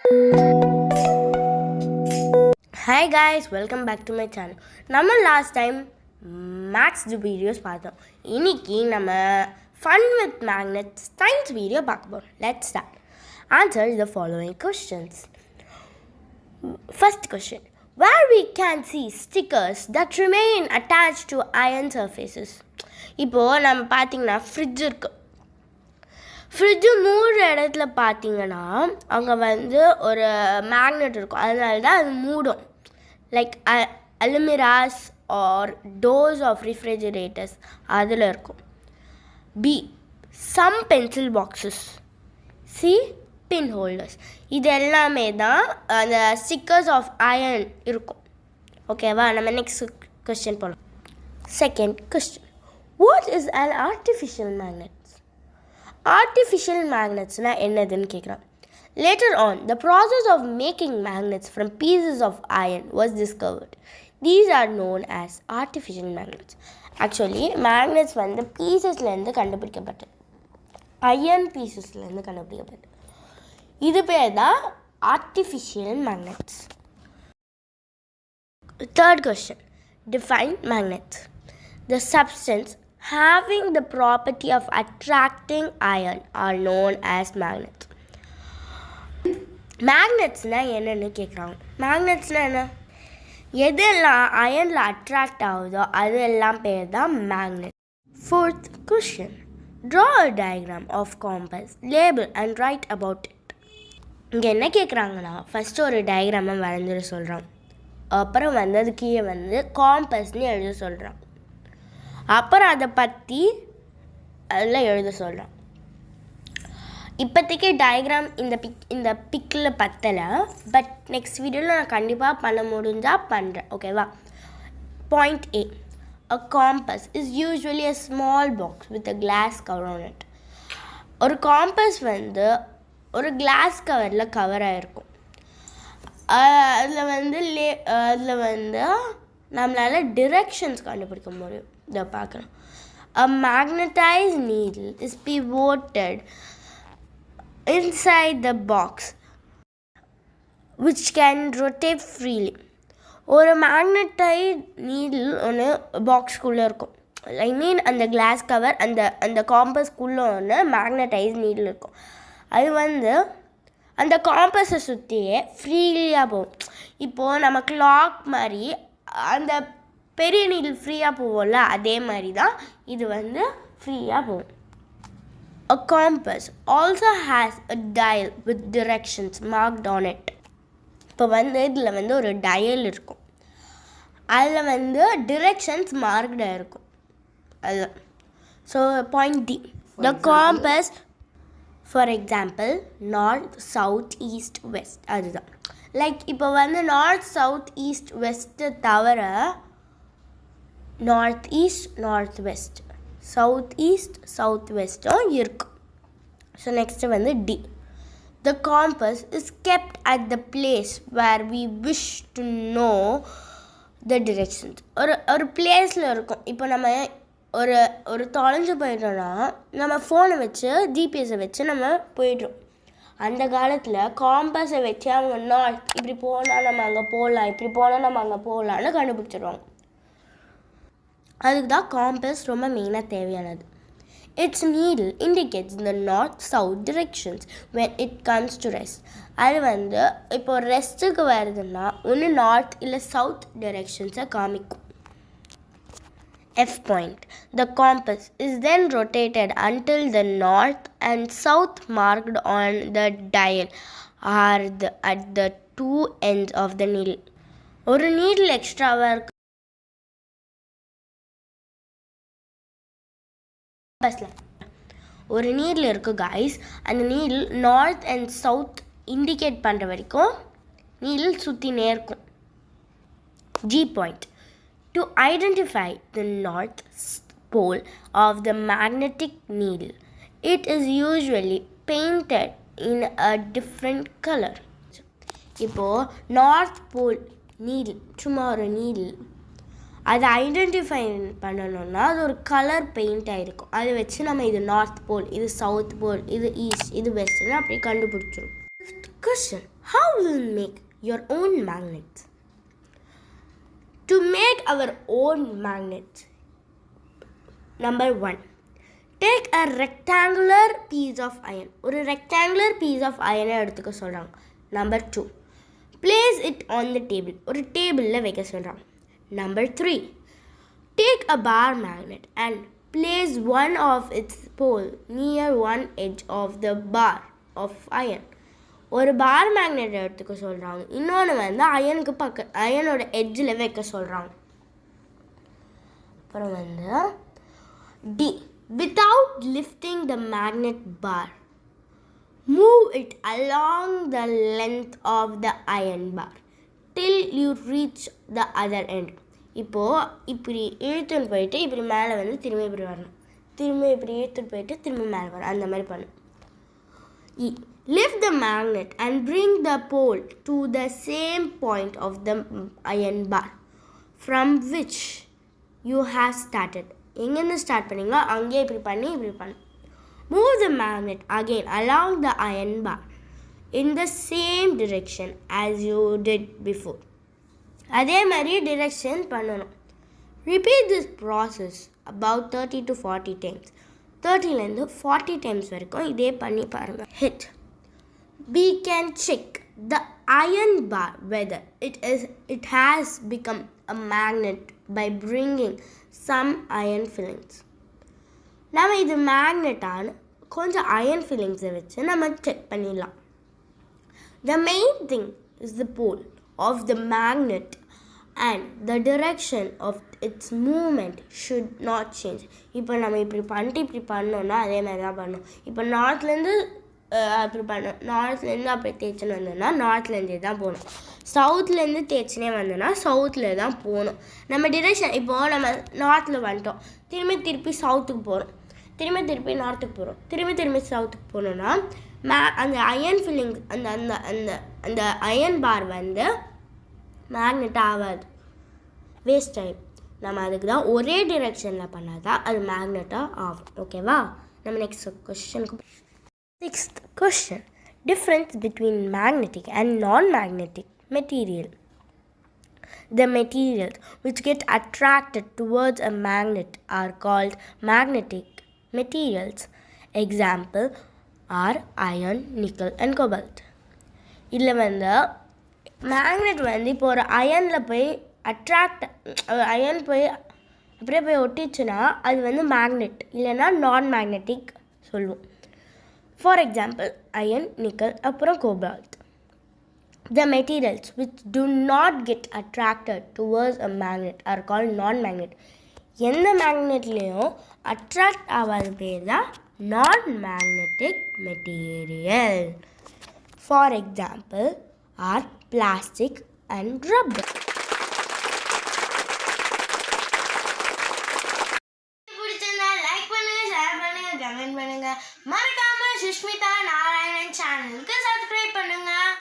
Hi guys, welcome back to my channel. நம்ம last time maths videos பார்த்தோம். இன்னைக்கு நம்ம fun with magnets science video பார்க்க போறோம். Let's start. Answer the following questions. First question. Where we can see stickers that remain attached to iron surfaces. இப்போ நம்ம பார்த்தீங்கன்னா fridge இருக்கு. ஃப்ரிட்ஜு மூடுற இடத்துல பார்த்தீங்கன்னா அங்கே வந்து ஒரு மேக்னெட் இருக்கும், அதனால தான் அது மூடும். Like Almirahs or doors of refrigerators அதில் இருக்கும். B. Some pencil boxes. C. Pin holders. இது எல்லாமே தான் அந்த ஸ்டிக்கர்ஸ் ஆஃப் அயர்ன் இருக்கும். ஓகேவா, நம்ம நெக்ஸ்ட் கொஸ்டின் போகலாம். Second question. What is an artificial magnet? Artificial magnetsனா என்னதுன்னு கேட்குறான். Later on, the process of making magnets from pieces of iron was discovered. These are known as artificial magnets. Actually, magnets வந்து பீசஸ்லேருந்து கண்டுபிடிக்கப்பட்டது, iron பீசஸ்லேருந்து கண்டுபிடிக்கப்பட்டது. இது பேர் தான் artificial magnets. Third question. Define magnets. The substance having the property of attracting iron are known as magnets. மேக்னெட்ஸ்னால் என்னென்னு கேட்குறாங்க. மேக்னெட்ஸ்னால் என்ன? எதெல்லாம் அயனில் அட்ராக்ட் ஆகுதோ அதெல்லாம் பேர் தான் magnet. Fourth question. Draw a diagram of compass, label and write about it. இங்கே என்ன கேட்குறாங்கன்னா, ஃபஸ்ட்டு ஒரு டயக்ராமை வரைஞ்சிட சொல்கிறான். அப்புறம் வந்து அது கீழே வந்து காம்பஸ்ன்னு எழுத சொல்கிறான். அப்புறம் அதை பற்றி அதில் எழுத சொல்கிறான். இப்போதைக்கு டயக்ராம் இந்த பிக்கில் பத்தலை, பட் நெக்ஸ்ட் வீடியோவில் நான் கண்டிப்பாக பண்ண முடிஞ்சால் பண்ணுறேன். ஓகேவா. Point A. A compass is usually a small box with a glass cover on it. ஒரு காம்பஸ் வந்து ஒரு கிளாஸ் கவரில் கவர் ஆகிருக்கும். அதில் வந்து நம்மளால் டிரெக்ஷன்ஸ் கண்டுபிடிக்க முடியும். இதை பார்க்கலாம். A magnetized needle is pivoted inside the box which can rotate freely. ஒரு மேக்னடைஸ்ட் நீடில் ஒன்று பாக்ஸ்குள்ளே இருக்கும். ஐ மீன் அந்த கிளாஸ் கவர் அந்த காம்பஸ்குள்ளே ஒன்று மேக்னடைஸ்ட் நீடில் இருக்கும். அது வந்து அந்த காம்பஸை சுற்றியே ஃப்ரீயாக போகும். இப்போது நம்ம கிளாக் மாதிரி அந்த பெரிய நீடில் ஃப்ரீயாக போவோம்ல, அதே மாதிரி தான் இது வந்து ஃப்ரீயாக போகும். A compass also has a dial with directions marked on it. இப்போ வந்து இதில் வந்து ஒரு டயல் இருக்கும், அதில் வந்து டிரெக்ஷன்ஸ் மார்க்டாக இருக்கும். அதுதான். So point D. The compass for example north, south, east, west. அதுதான். லைக் இப்போ வந்து நார்த், சவுத், ஈஸ்ட், வெஸ்ட்டு தவிர north east, north west, south east, south வெஸ்ட்டும் இருக்கும். ஸோ நெக்ஸ்ட்டு வந்து D. The compass is kept at the place where we wish to know the directions. ஒரு பிளேஸில் இருக்கும். இப்போ நம்ம ஒரு தொலைஞ்சு போயிட்டோன்னா நம்ம ஃபோனை வச்சு ஜிபிஎஸை வச்சு நம்ம போயிடுறோம். அந்த காலத்தில் காம்பஸை வச்சு அவங்க நார்த் இப்படி போனால் நம்ம அங்கே போகலாம், இப்படி போனால் நம்ம அங்கே போகலான்னு கண்டுபிடிச்சிடுவாங்க. அதுக்கு தான் காம்பஸ் ரொம்ப மெயினாக தேவையானது. இட்ஸ் நீடில் இண்டிகேட்ஸ் இந்த north south directions when it comes to rest. அது வந்து இப்போ ரெஸ்ட்டுக்கு வருதுன்னா ஒன்று நார்த் இல்லை சவுத் டிரெக்ஷன்ஸை காமிக்கும். F point. The compass is then rotated until the north and south marked on the dial are at the two ends of the needle. ஒரு needle எக்ஸ்ட்ராவாக இருக்கு பஸ்ஸில். ஒரு நீடில் இருக்குது காய்ஸ். அந்த needle north and south indicate பண்ணுற வரைக்கும் needle சுற்றினே இருக்கும். G point. To identify the north pole of the magnetic needle, it is usually painted in a different color. இப்போது நார்த் போல் நீடில், சும்மா ஒரு நீடில், அதை identify பண்ணணுன்னா அது ஒரு கலர் பெயிண்ட் ஆகிருக்கும். அதை வச்சு நம்ம இது நார்த் போல், இது சவுத் போல், இது ஈஸ்ட், இது வெஸ்ட்னு அப்படியே கண்டுபிடிச்சிரும். Question: how will we make your own magnets? To make our own magnet, number 1, take a rectangular piece of iron. ஒரு rectangular piece of iron எடுத்துக்க சொல்றாங்க. Number 2, place it on the table. ஒரு டேபிளில் வைக்க சொல்றாங்க. Number 3, take a bar magnet and place one of its pole near one edge of the bar of iron. ஒரு bar magnet எடுத்துக்க சொல்கிறாங்க, இன்னொன்று வந்து அயனுக்கு அயனோட எட்ஜில் வைக்க சொல்கிறாங்க. அப்புறம் வந்து D, without lifting the magnet bar, move it along the length of the iron bar till you reach the other end. இப்போது இப்படி இழுத்துன்னு போயிட்டு இப்படி மேலே வந்து திரும்பி இப்படி வரணும், திரும்பி இப்படி இழுத்துன்னு போயிட்டு திரும்பி மேலே வரணும், அந்த மாதிரி பண்ணணும். Lift the magnet and bring the pole to the same point of the iron bar from which you have started. எங்கேருந்து ஸ்டார்ட் பண்ணீங்களோ அங்கேயே இப்படி பண்ணி இப்படி பண்ணு. Move the magnet again along the iron bar in the same direction as you did before. அதே மாதிரி direction பண்ணணும். Repeat this process about 30 to 40 times. 30லேருந்து 40 times வரைக்கும் இதே பண்ணி பாருங்கள். Hit. We can check the iron bar whether it has become a magnet by bringing some iron fillings. நம்ம இது மேக்னெட்டான கொஞ்சம் அயன் ஃபில்லிங்ஸை வச்சு நம்ம செக் பண்ணிடலாம். The main thing is the pole of the magnet and the direction of its movement should not change. இப்போ நம்ம இப்படி பண்ணிட்டு இப்படி பண்ணோன்னா அதே மாதிரி தான் பண்ணணும். இப்போ நார்த்லேருந்து அப்படி பண்ணணும், நார்த்லேருந்து அப்படி தேய்ச்சின்னு வந்தோன்னா நார்த்லேருந்தே தான் போகணும், சவுத்லேருந்து தேய்ச்சினே வந்தோன்னா சவுத்தில் தான் போகணும். நம்ம டிரெக்ஷன் இப்போது நம்ம நார்த்தில் வந்துட்டோம், திருப்பி சவுத்துக்கு போகிறோம், திருப்பி நார்த்துக்கு போகிறோம், திருப்பி சவுத்துக்கு போகணுன்னா அந்த அயன் ஃபில்லிங் அந்த அந்த அந்த அந்த அயன் பார் வந்து மேக்னெட் ஆகாது, வேஸ்ட் ஆகிடும். நம்ம அதுக்கு தான் ஒரே டிரெக்ஷனில் பண்ணால் தான் அது மேக்னெட்டாக ஆகும். ஓகேவா? நம்ம நெக்ஸ்ட் கொஸ்டினுக்கு. Sixth question: difference between magnetic and non-magnetic material. The materials which get attracted towards a magnet are called magnetic materials. Example are iron, nickel and cobalt. இதில் வந்து மேக்னெட் வந்து இப்போ ஒரு அயனில் போய் அயன் போய் அப்படியே போய் ஒட்டிச்சுன்னா அது வந்து மேக்னெட், இல்லைன்னா நான் மேக்னெட்டிக் சொல்லுவோம். For example, iron, nickel, அப்புறம் cobalt. The materials which do not get attracted towards a magnet are called non-magnet. எந்த மேக்னெட்லேயும் அட்ராக்ட் ஆகாத பேர் தான் non-magnetic material. For example, are plastic and rubber. Comment பண்ணுங்க, மறக்காம சுஷ்மிதா நாராயணன் சேனலுக்கு